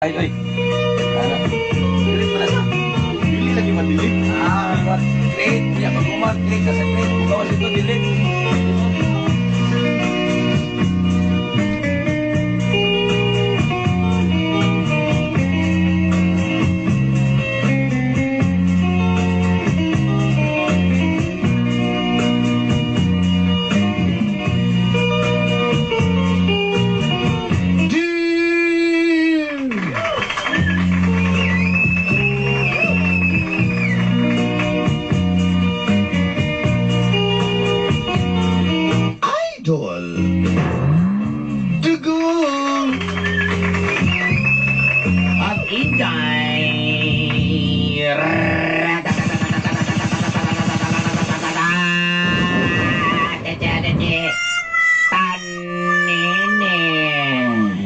Ay, oy. Ano? Dilit pala sa. Dili lagi madilit. Great. Kaya pag umag-great ka sa great, kung gawas ito, dilit. Idol. Dugo. Ang Inday. Taninin.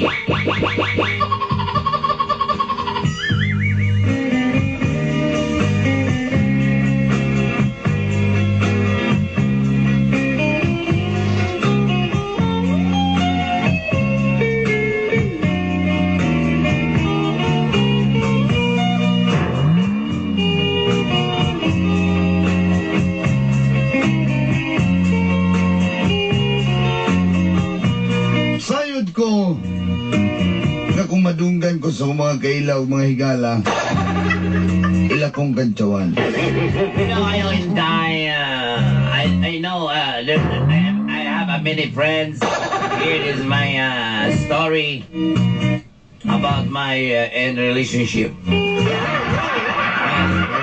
Sayod ko nga kung madunggan ko sa mga kailaw, mga higala, ila kong kantsawan. You know, I Inday. I know. I have many friends. Here is my story about my in relationship.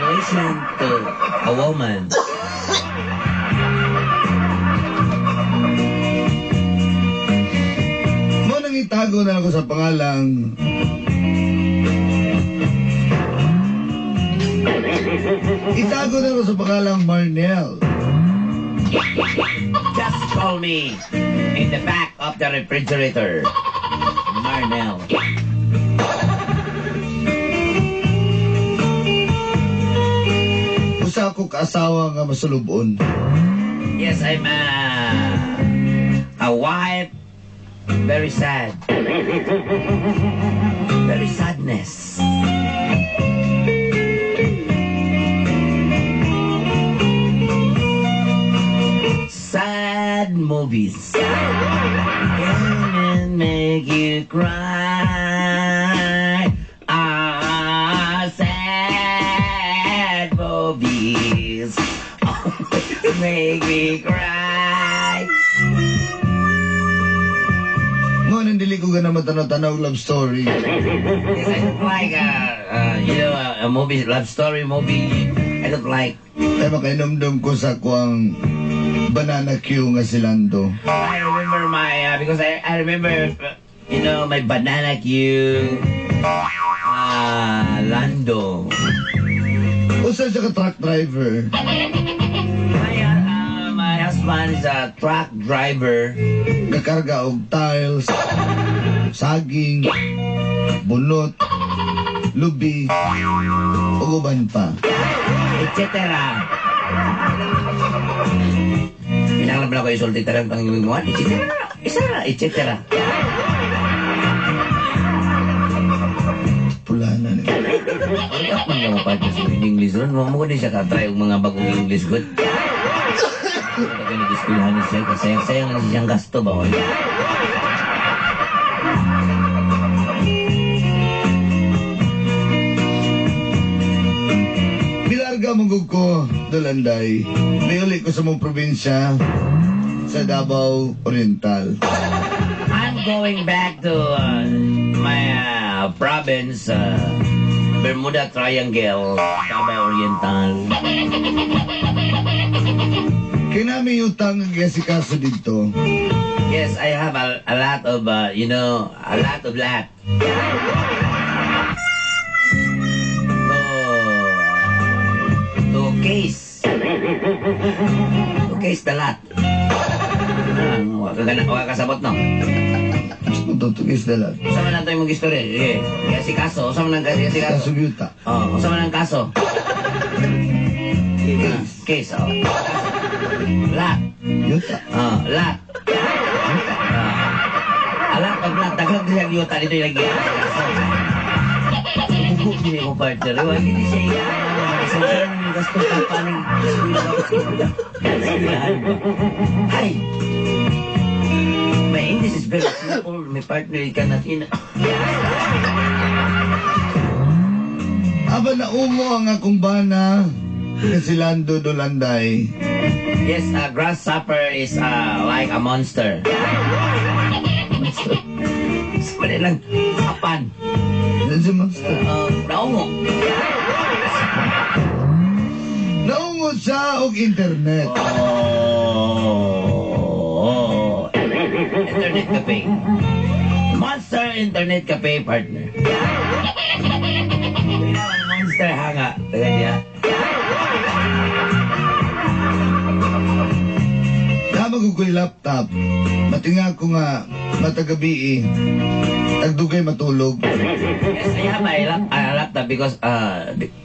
Relation to a woman. Mo nang itago na ako sa pangalang Marnel. Just call me in the back of the refrigerator. Marnel. Usa ko kaasawa nga masulubon. Yes, I'm a wife. Very sad. Very sadness. Sad movies can make you cry. Sad movies make me cry. Mo nang dili ko gana matanaw-tanaw love story. Yes, I don't like a movie, love story movie. I don't like. Ay makainomdom ko sa kuang banana Q nga silando. I remember my because I remember my banana queue. Lando. Usa siya ka truck driver. My husband is a truck driver. Kakarga og tiles, saging, bunot, lubi, ug uban pa. Etc. Pinangalaban ako isulti tarang pangilinguan, etc. Etc. Pulana ni. Ay, ako nga mapatas mo in English ron. Mo ko din siya katry og mga bagong English good. Pagka nag-eskwelahan niya siya, sayang na siyang gasto ba? Bilarga mong ko, Dalanday. Niuli ko sa mong probinsya sa Davao Oriental. I'm going back to my province, Bermuda Triangle, Davao Oriental. Kinami utang ang gasikaso dito. Yes, I have a lot of, a lot of lot. To case. To case the lot. Waka kasabot, no? Tutugis dalat. Usama na ito yung mag-istorya. Sige. Kasi kaso. Usama na kasi kaso. Kaso yuta. Oh, usama na ang kaso. Case, oh. Lot. Yuta. Oh, lot. Alat, pag lot. Daglag din yung yuta dito yung lagi. Kaso. Hago din ko partner. Wala hindi siya isang gasto ka pa ng eskwelahan ba? Ay! My English is very simple. May partner ka natin. Aba na umo ang akong bana na si Lando Dolanday. Yes, grasshopper is like a monster. Sumali lang. Kapan. Yan si Monster. Naungo. Naungo siya og internet. Oh. Internet cafe. Monster Internet Cafe partner. Kailangan monster hanga. Taga niya. Damag ko ko'y laptop. Matinga ko nga matagabi nagdugay matulog. Yes, I have a laptop because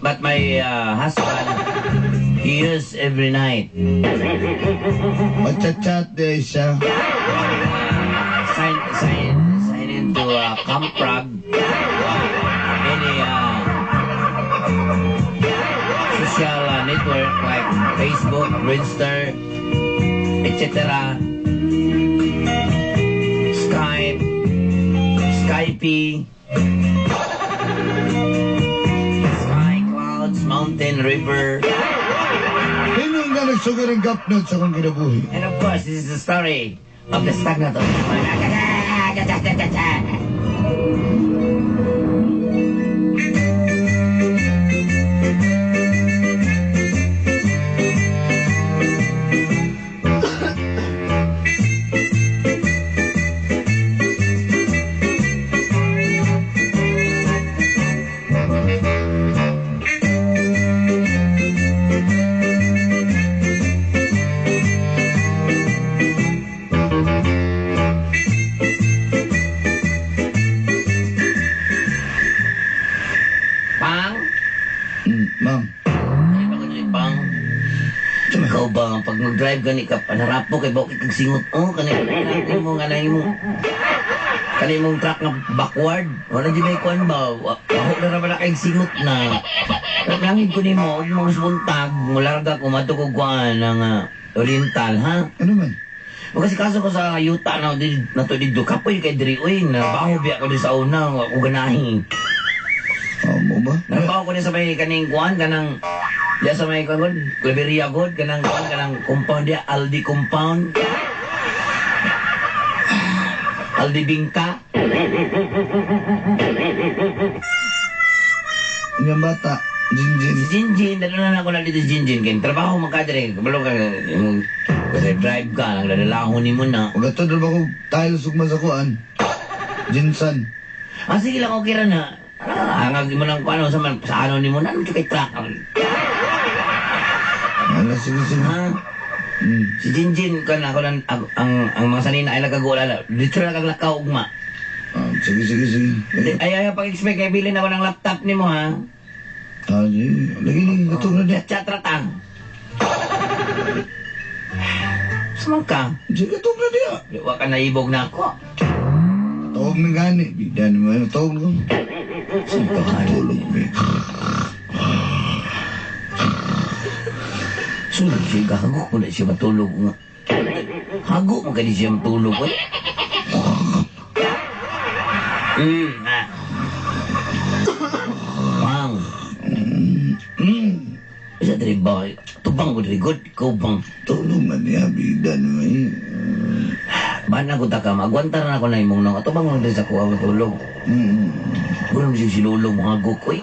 but my husband he use every night. Magchat-chat day siya. Sign into Camprag, any social network like Facebook, Friendster, etc. Skype, Sky Clouds, Mountain, River. Sino nga nagsugar ang gapnot sa kong kinabuhi? And of course, this is the story of the stagnator. Ma'am. Ay, bakit rin, Pang? Ikaw ba, pag mag-drive gani ka, panarapo kay bakit kag singot, kanina mo nga lang mo. Kanina mong truck na backward. Wala di may kuhan ba? Waho na naman na kayong singot na. Langin ko ni mo, huwag mong subuntag, mularga ko, matugog kuhan ng oriental, ha? Ano man? O kasi kaso ko sa yuta na to dito, kapoy kay Diri, uy, nabaho biya ko din sa una, ako ganahin. Mo ba? Nabaho ko din sa may kaning kuhan, kanang, diya sa may kuhan, Claveria God, kanang kuhan, kanang compound diya, Aldi compound. Aldi Bingka. Yung bata, Jinjin. Si Jinjin, dalo na ako na dito si Jinjin. Kaya trabaho mo ka dito. Kabalo ka, kasi drive ka, naglalahon ni mo na. Huwag ito na ba ko tayo sugma sa kuan? Jinsan. Sige lang, okay ra na. Hangag mo lang kung ano, sa ano ni mo na, ano kay truck. Ala, sige. Ha? Si Jinjin, kan ako lang, ang mga sanina ay nagkagulala. Dito na kaglakaw ugma. Sige. Ay, pag-expect, kaya bilhin ako ng laptop ni mo, ha? Sige. Lagi, ito na di. Chat-ratang. Sumang ka. Sige, ito na di. Di wa ka naibog na ako. Tawag na gani. Bigyan mo yung tawag ko. Tulog mo. Sulit siya, gago ko na siya matulog nga. Hago mo ka di siya matulog, eh. Bang. Isa dari ba? Tubang ko dari god, ikaw bang. Tulog man niya, bidan mo eh. Bana ko taka, magwantar na ako na imong nang. Tubang mo dari sa kuha matulog. Wala mo siya silulong, hago ko, eh.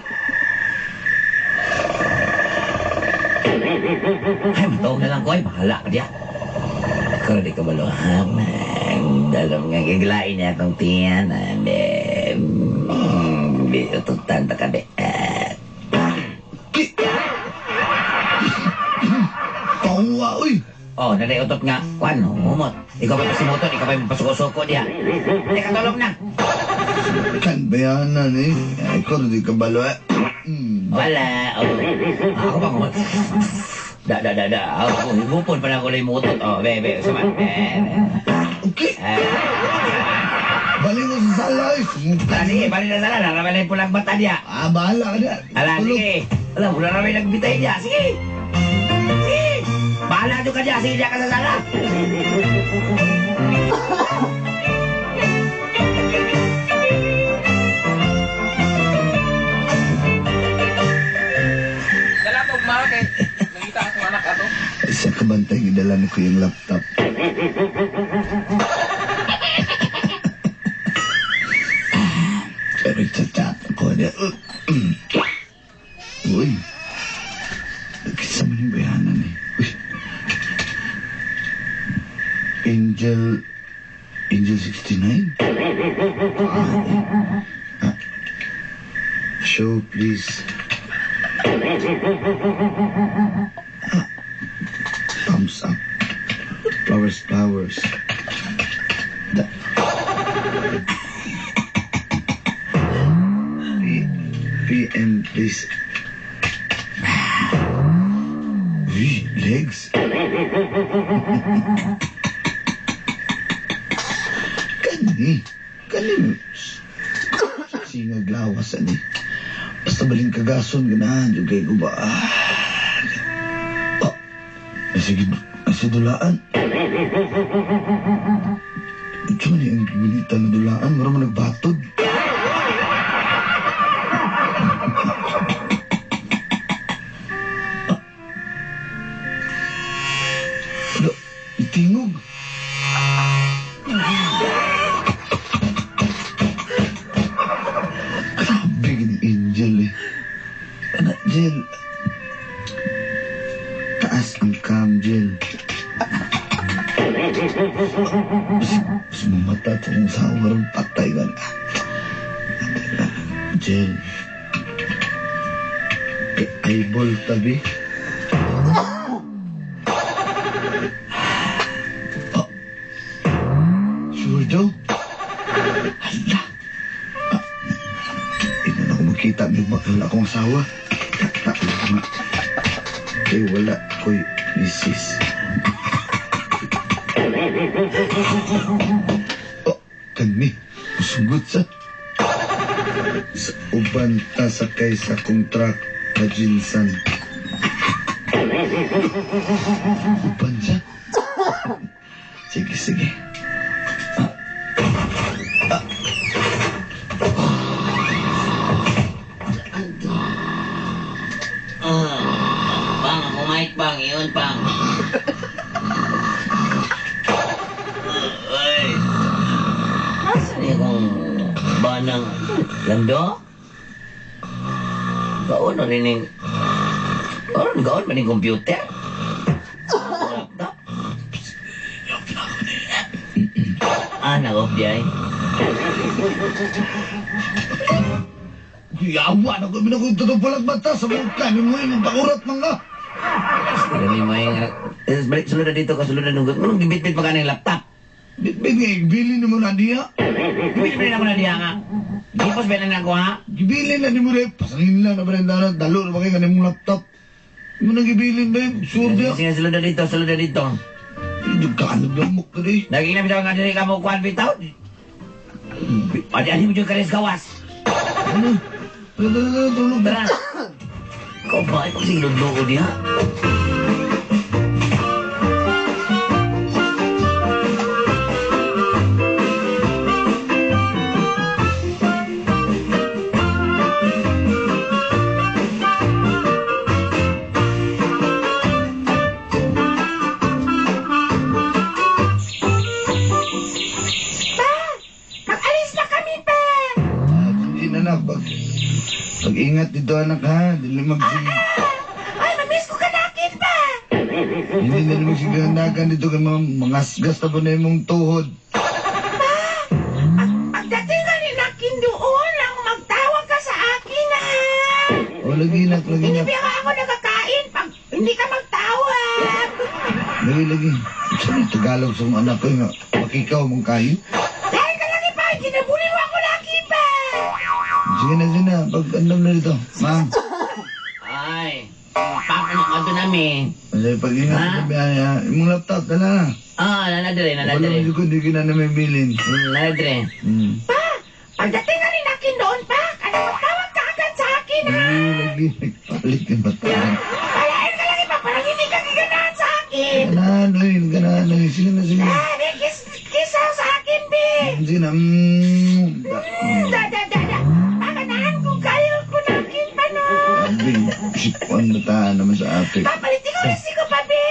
Ay, matawag na lang ko, ay, bahala ka diya. Ikaw di ka balo, dalam nga gaglain niya akong tiyan, ututan ta ka, Tawa, uy. Oh, nanay utot nga, kwan, umot. Ikaw pa pasimutot, ikaw pa pasuko-suko diya. Teka, tulog na. Kan bayanan eh. Ikaw di ka balo eh. Wala, ako pa umot. Ako, hibupon pa na ko lang mutot. Oh, bebe, sama. Okay. Balik ko sa Bahala, sumukan. Sige, balik na sana. Naramalay po lang mata niya. Bahala ka na. Ala, Tulog. sige. Alam, mula na may nagbitay niya. Sige. Sige. Bahala nyo ka niya. Sige, diyan ka sa sala. Dalatog mga kay. Nakita ko anak ato. Isa ka bantay, gidalan ko yung laptop. Pero chat ako niya. Uy. Nagkisa mo yung bayanan eh. Uy. Angel 69? Show, please. Thumbs up. Flowers. PM, please. Uy, legs. Kani. Singag lawas ani. Basta baling kagason ganahan yung kay guba. Oh, sige dulaan. Ito man yung ginita na dulaan, marami nagbatod. Ano, itingog. Grabe gini Angel eh. Anak Jel. Taas ang cam Jel. Mas mamata itong sawarang patay ka na. Jel. Eyeball tabi. Oh. Sure daw? Hala. Ina na ako makita. May bakal akong asawa. Kaya wala ko'y misis. Oh, kani, musugot sa uban ta sakay sa kontrak pajinsan. Uban siya? Sige. Pang, humait pang. Iyon pang. Ay. Nasaan niya kung banang lando? Gaon na rin yung... Gaon ba rin computer? Laptop? Nag-off di ay. Yawa na ko, minakunta ng palag mata sa muka. May mo yung pakurat mga. Dali mo yung... Balik, sulod na dito ka, sulod na nugot. Anong gibit-bit pa ka ng laptop? Bili na mo na diya. Gibit-bit na ko na diya nga. Gipos ba na ako ha? Gibilin na ni mo rin. Pasangin lang na barenda na. Dalo na ba kayo kanimong laptop? Mo nang gibilin ba yun? Sure diya. Sige, sulod na dito. Hindi ka naglamok ka rin. Naging na bitaw nga dili ka mo kuhan bitaw. Adi mo dyan kalis gawas. Ano? Tulog na. Tara. Ikaw ba? Ikaw sing luloko diha. Pag-ingat dito anak ha, dili magsig. Ay, mamiss ko kanakin pa. Hindi na naman siganagan dito kay mangasgas na po na imong tuhod. Pagdating ka ni nakin doon, lang magtawag ka sa akin ha. O lagi na. Hindi ba ako nakakain pag hindi ka magtawag. Lagi. Sabi Tagalog sa mga anak ko nga, makikaw mong kayo. Dahil ka lagi pa, ginabuli mo ako lagi pa. Sige na, pag-andam na dito. Ma'am, Ay, papa na kanto namin. pag-ingat Ha? na biya. Imong laptop, dala na. Nanadre. Wala mo ko, hindi ka na namin bilin. Nanadre. Hmm. Pa, Pagdating na rin akin doon pa, ano magtawag ka agad sa akin, ha? Lagi, nagpalit ng bataan. Palain ka lang iba, parang hindi ka giganahan sa akin. Gananoy. Sige na, sige. Ah, may kisaw sa akin, be. Sige na, Da. Pakanahan kung kayo ko nakin pa, no? Abing, sikuan bataan naman sa ate. Papalitin ko rin ko pa, be.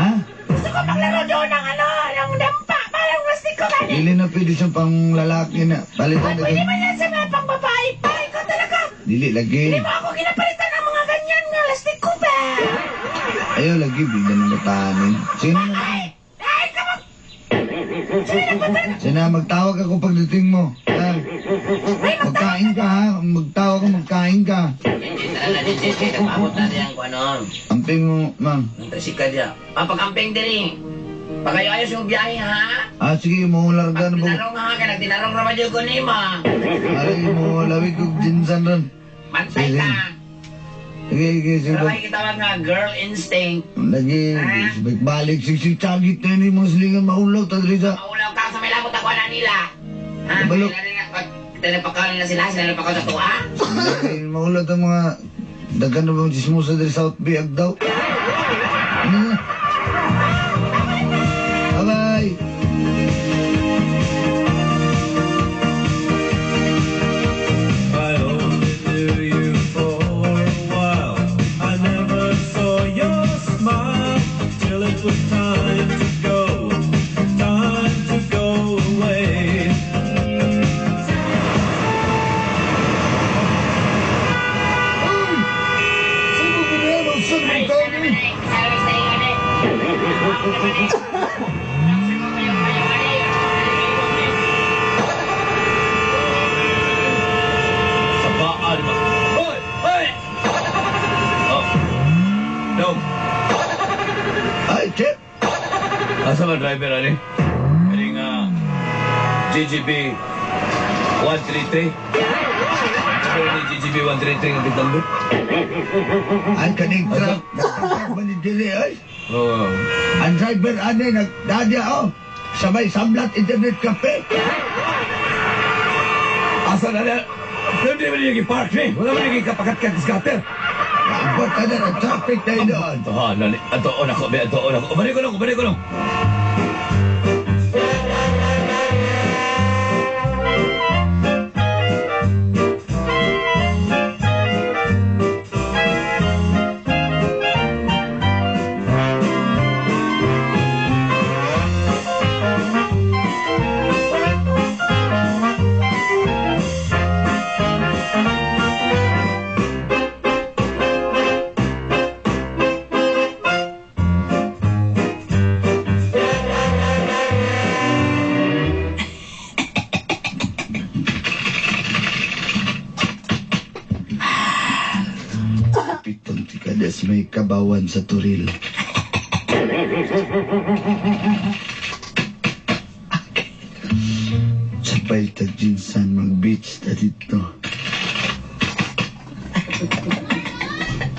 Ha? Gusto ko maglaro doon ng ng dampa. Parang plastic ko ganit. Dili na pwede sa pang lalaki na. Palitan na Pwede ganyan. man yan sa mga pang babae pa. Ikaw talaga. Dili lagi. Hindi mo ako ginapalitan ng mga ganyan nga plastic ko ba? Ayaw lagi, bigyan ng batanin. Sige na. Ay, ka mag... Sige na, magtawag ako pagdating mo. Ha? Magkain ka ha. Magtawag ka, magkain ka. Nagpamot na diyan ko ano. Amping mo, ma'am. Ang tricycle diya. Pagkamping diri. Pagayos yung biyahe ha. Sige, mo larga na po. Tinarong ha, kaya nagtinarong naman yung kunima. Ay, mo lawig kong jinsan ron. Mantay ka. Sige. Pero may kitawag nga, girl instinct. Lagi, balik si Chagit na yun yung mga silingan maulaw. Tadali sa... Maulaw ka sa may lamot ako na nila. Ha? Kabalo. Tinapakaw nila sila napakaw sa tuwa. Maulaw ang mga... Dagan na bang chismosa dari South Bay, Agdaw. Ano na? Bye-bye! I only knew you for a while. I never saw your smile till it was time to go away. Saan mo pinero? Saan mo tayo? Sabaan mo. Hoy! Hoy! Oh. Dog. Ay, Chip! Asa man driver ani? Kani nga GGB 133. Ano ni GGB 133 ang bitang doon? Ay, kaning truck. Manidili, ay. Oo. Ang driver, ano, nagdadya, oh. Sabay, samlat, internet cafe. Asa na na? Hindi mo nilagi park ni. Wala mo nilagi kapakat-kat scatter. Ba't ka na ng traffic tayo doon? Nani. Atoon ako, be. Atoon ako. Balik ko lang. Pitong tikadas may kabawan sa turil. Sabay tagjinsan mag-beach na dito.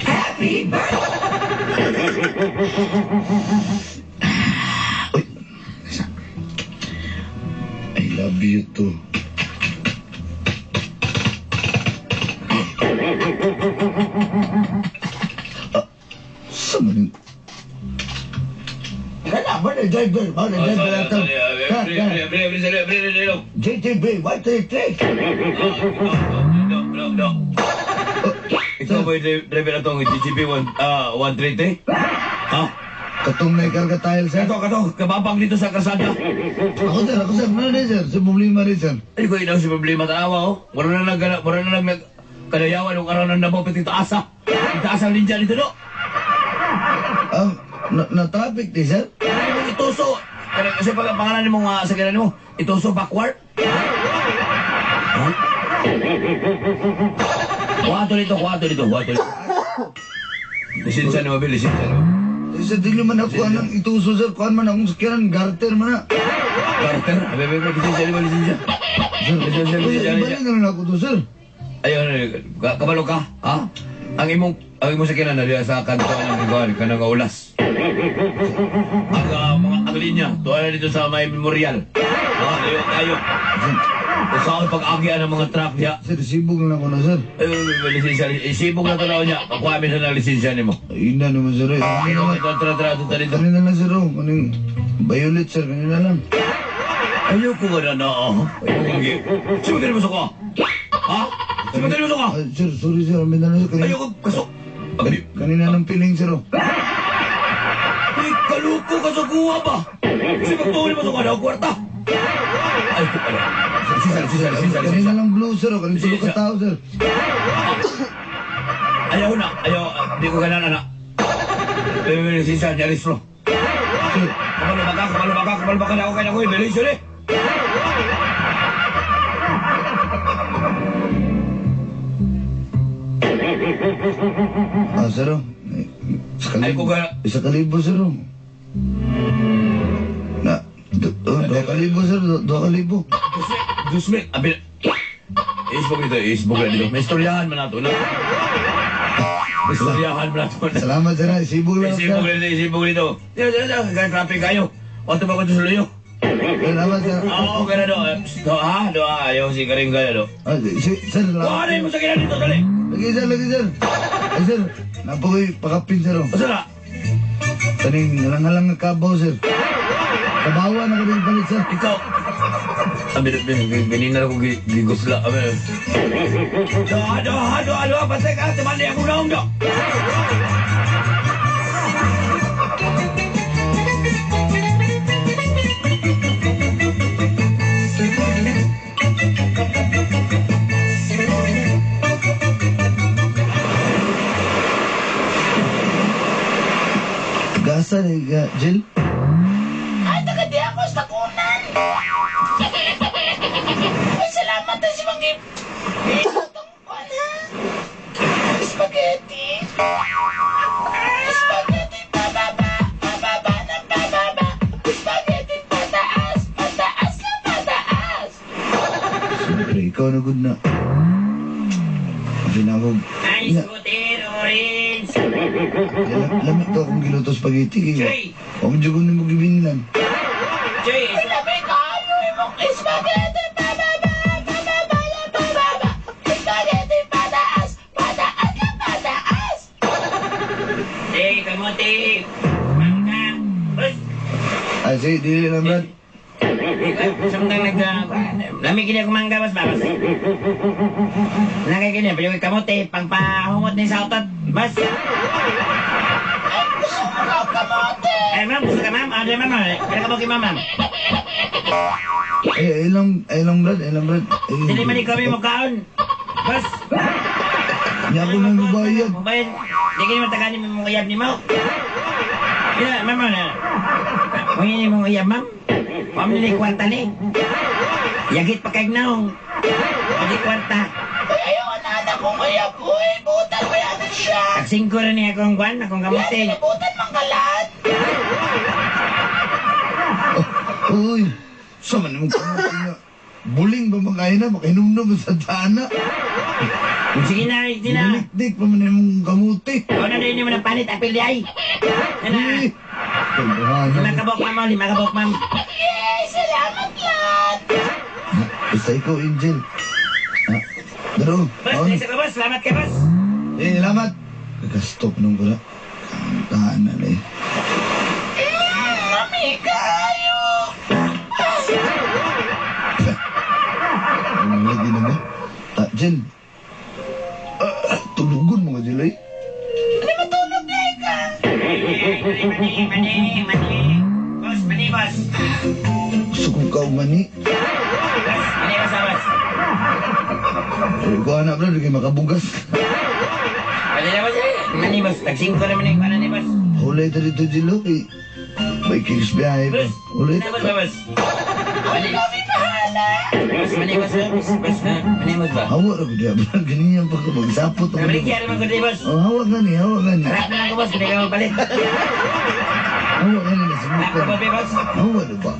Happy birthday! Uy, isa. I love you too. Sama rin. Kaya ba na driver? Ba na driver natin? JTB, 133. Ikaw ba yung driver na itong GGB 133? Ha? Katong may karga tile, sir. Kato, kababang dito sa kasada. Ako, sir. Ano rin, sir? Sa problema rin, sir. Ay ko inaw si problema tanawa oh. Wala na kadayawan ng araw ng nabaw pati taasa. Taasa ninja dito no. Na-traffic di, sir? Ano mo ituso? Kasi pag pangalan mo nga sa ganun mo, ituso backward. Ha? Kuwato dito. Lisensya mo, Bill, lisensya mo. Sa dili man ako anong ituso, sir. Kuhan man akong sakiran, garter man na. Carter, abebe mo, lisensya mo, lisensya. Lisensya mo, lisensya. Ibalik na lang ako to, sir. Ayun, kabalo ka, ha? Ang imong sa kinanali sa kanto ng gawin, kanang ulas. Ang mga linya, tuwa na dito sa may memorial. Tayo. Saan pag-agian ng mga truck niya? Sir, sibog lang ako na, sir. Lisensya, isipog na tanaw niya. Pakuha mi sa lisensya ni mo. Ayun na naman, sir. Tara, dito. Kanina lang, sir. Anong violet, sir. Kanina lang. Ayoko ka na. Simutin mo sa ko. Ha? Simutin mo sa ko. Sir, sorry, sir. Amin na lang, sir. Kanina, Ayoko kasok. kanina ng piling, sir. Kaluko ka sa kuha ba? Kasi magpahuli mo sa kuha na kwarta. Ay, ko pala. Kanina lang blue, sir. Kanina tulog ka tao, sir. Ayaw na. Di ko ganaan, anak. Lisensya, niya rislo. Sir, Kapal baka na ako kaya nakuhin. Bilis yun eh. sir. Ay, ko ka. Isa kalibo, sir. Na, 2,000, sir. 2,000. Diyos me. Abi. Isbog na dito. May istoryahan man nato na. May istoryahan man nato na. Salamat, sir. Sibog lang, sir. Isibog dito. Kaya traffic kayo. O ito ba ko sa luyo? Salamat, sir. Oo, kaya na do. Doa. Ayaw si Karing kaya do. Sir, salamat. Kuhanin mo sa kina dito, dali. Lagi, sir. Ay, sir. Napoy pakapin, sir. Basta na. Kaning halang-halang nga kabaw, sir. Kabawa na kaning palit, sir. Ikaw. Ganina ako gigusla. Doa. Basta ka. Tumali ako na do. Gasa na Jill. Ay, tagadi ako sa kunan. Ay, salamat na si Manggip. Itong kunan, ha? Spaghetti. Spaghetti pababa ng pababa. Spaghetti pataas na pataas. Siyempre, ikaw na good na. Sinabog. Ay, scooter, orange. Lamit to akong giluto spaghetti. Joy. Huwag dyan mo gibinlan. Joy, Sabi kayo yung spaghetti pababa ng pababa. Spaghetti pataas na pataas. kamote. Mangga. Bus. Ay, sige, dili lang, Brad. Samtang lami kini ako mangga bas babas. Nangay kini yung kamote pangpahungot ni sa utot. Bas. Ay, gusto mo ka kamote. Eh ma'am, gusto ka ma'am? Ano ma'am? Kaya ka mo kay ma'am. Ilang, Brad. Dili man ikaw may mukhaon. Bas. Hindi ako nang gubayad. Mubayad. Di kini mataganin mo mong uyab ni mo. Yeah, ma'am na. Mungkin mong uyab ma'am. Ma'am nili kwarta ni. Yagit pa kay naong. Pwede kwarta. Ay, ayaw na anak kong uyab. Uy, butan mo yan siya. Kagsingko rin niya akong guwan, akong Yan, kamote. butan mangkalat. Uy, sama naman kamote na. Buling ba makain na? Makainom sa dana. Sige na, hindi na. Bulikdik pa man yung kamote. Ako na rin mo ng panit, apil di ay. Yan na. Uy, kagahana. 5 kabok ma'am, 5 kabok ma'am. Yay, salamat yan. Basta ikaw, Angel. Ha? Daro. Boss, next ako boss. Salamat ka boss. Salamat. Kagastop nung pala. Kantahan na eh. Mami, kayo. Ano lagi naman? Jill. Tulugon mga Jilay. Ano matulog na ka? Mani. Boss, mani boss. Gusto kong kaumani. Boss, mani boss boss. Ko anak bro, lagi makabugas. Mani na boss. Mani boss, tagsingko naman yung paano ni boss. Hulay ta dito Jilo. May kings biyahe pa. Boss, Hulay mani ta. boss boss. Mani. Kami bahala. Boss, mani boss boss. Boss, mani boss ba? Hawa ra ko diya bro. Ganyan pa ko magsapot ako. Nabaligyan naman ko di boss. Oh, hawa gani. Harap na lang ko boss, hindi ka mapalit. Hawa gani na sa Harap ko muka. ba boss? Hawa na ba?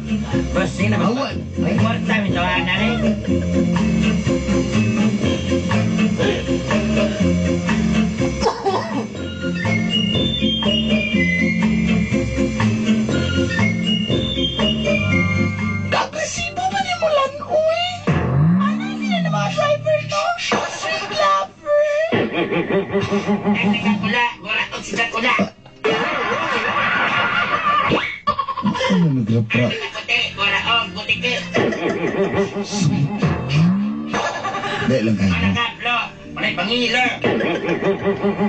Boss, sige na boss. Awan. May kwarta, may tawahan na rin. Kagresibo man yung mulan, uy. Ay, Nagkakula, wala to si Dracula. Ano nagrapra? Puti, wala o, butike. Dahil lang kayo. Wala kaplo, wala pangilo.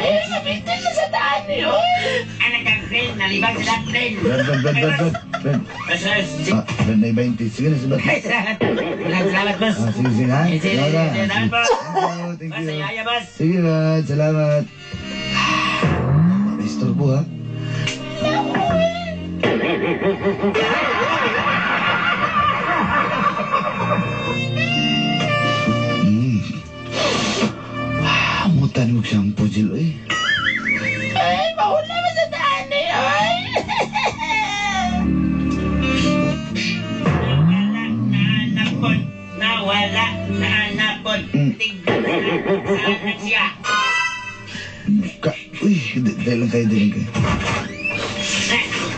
Eh, sabitin na sa daan niyo. Anak kang friend, nalibang sa friend. Brad. Basos, Brad na 20. Sige na, sabat. ay, salamat. Salamat, boss. Sige, ha? Salamat, boss. Thank Boss, you. ayaya, boss. Sige, Brad. Salamat. Istorbo, ha? Mutan mo siyang pujil, eh. Ay, mauna mo sa daan niyo. Ay. Nawala na anapon. Tignan saan siya. Uy, dahil lang kayo.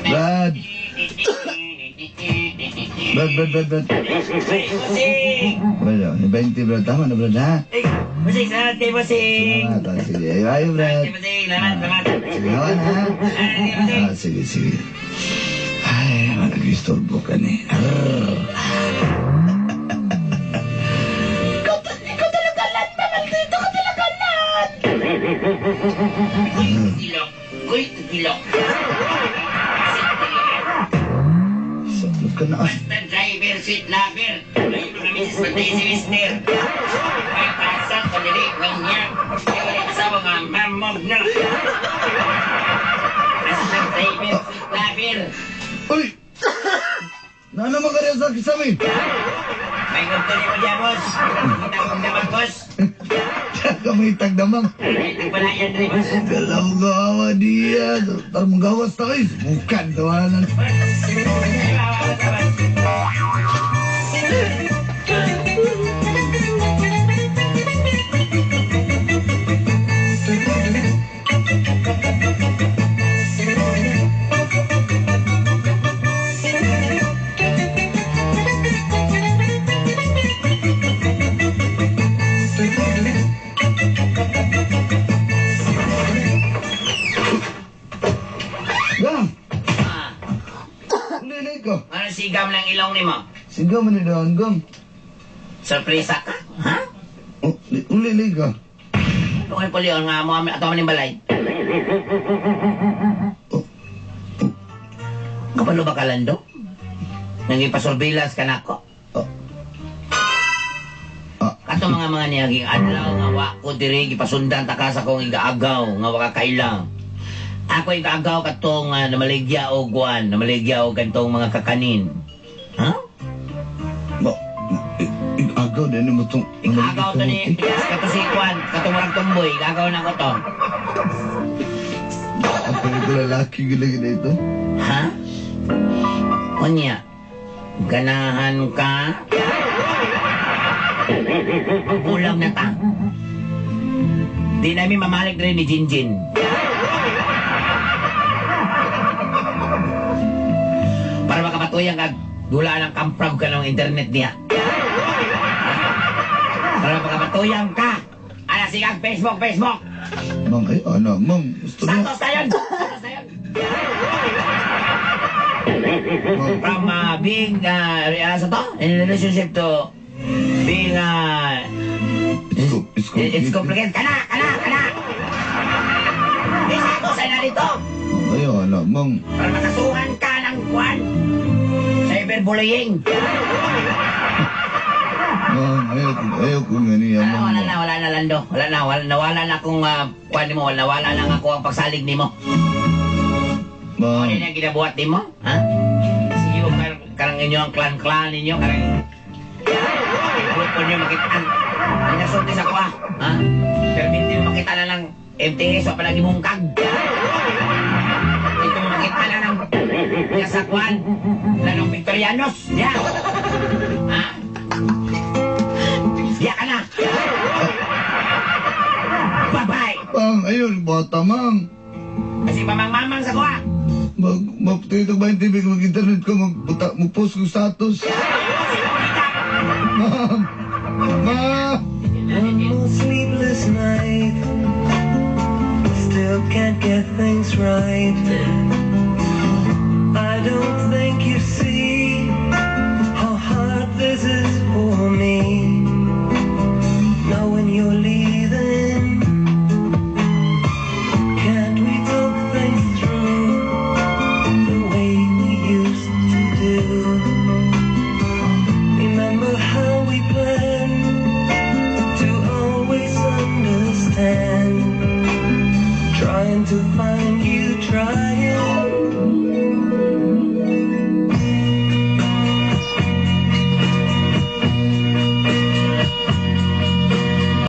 Brad! Brad. Busing! Brad, 20, Brad. Tama na, Brad, ha? Busing, salamat kay Busing! Salamat, sige. Ayaw, Brad. Busing, salamat. Sige, hawan, ha? Sige. Ay, nag-istorbo ka ni. Ikaw talaga lan, maldito ka talaga lan. Kilok. Uy, kilok. Sablog ka na, ah. Basta driver, sweet lover. Ay, mga misis, patay si mister. Ay, pasang, panilig, ganyan. Ay, wala kasama nga, mamog na. Basta driver, sweet lover. Uy! Nano mo ka rin sa kisami? May gusto niyo dyan, boss. Kita kong dapat, boss. Kami tagdamang. Ay, wala yan, rin, boss. Kalau gawa dia, tar menggawas tayo. Bukan tawanan. Gang, Ah, ulilay ka. ano sigam ng ilong ni mo? Sigaw mo ni Daan, Gang. Sorpresa ka? Ha? Ulilay ka. Tungkol po liyon nga mo ato man yung balay. Kapalo ba kalando? Naging pasurveillance ka na ako. Kato mga niyaging adlaw nga wa ko diri gipasundan ta ka sa kong igaagaw nga wa ka kailang. Ako igaagaw katong namaligya og guan, namaligya og kantong mga kakanin. Ha? Ba, agaw din mo itong... Igaagaw to ni kato si Kwan, katong warang tumboy, igaagaw na ko to. Ako ito lalaki gila ito. Ha? Onya, ganahan ka? Ulam na ta. Di namin mamalik rin ni Jinjin. Para makapatuyan ka, gula ng kamprag ka ng internet niya. Para makapatuyan ka, sigang Facebook. Mang, ay, ano, mang, gusto niya. Santos na yun! From being, sa to, in a relationship to being, it's complicated. Kana! Santos ay narito! Ay, ano, mang. Para makasuhan ka ng kwan. Cyberbullying. Mang, ayaw ko nga niya, mang. Wala na, Lando. Nawala na akong kwan mo. Nawala lang ako ang pagsalig ni mo. Ano Mang, yung ginabuhat ni mo? Ha? Sige mo, karang inyo ang klan ninyo, karang grupo nyo makitaan. Inasulti sa kwa, ha? Permit nyo makita na lang MTS o palagi mungkag. Ito mo makita na ng kasakwan, lalong Victorianos. Ya! Ha? Ya ka na! Bye-bye! mang, ayun, bata, mang. Kasi mamang-mamang sa kwa. Magtito ba yung TV kung mag-internet ko, mag-post ko status. Ma'am! One more sleepless night to find you trying